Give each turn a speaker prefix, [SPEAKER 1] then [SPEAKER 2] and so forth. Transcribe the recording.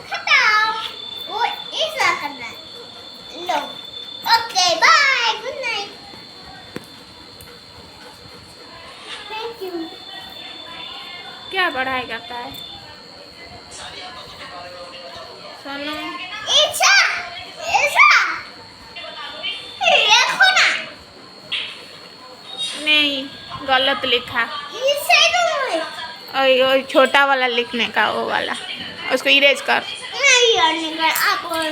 [SPEAKER 1] खत्म। वो ऐसा करना है। लो okay bye good night. Thank you.
[SPEAKER 2] क्या पढ़ाई करता है सोनू?
[SPEAKER 1] ऐसा ऐसा देखो ना।
[SPEAKER 2] नहीं, गलत लिखा।
[SPEAKER 1] इसे तो
[SPEAKER 2] ओए छोटा वाला लिखने का, वो वाला उसको इरेज कर।
[SPEAKER 1] नहीं यार, नहीं कर आप और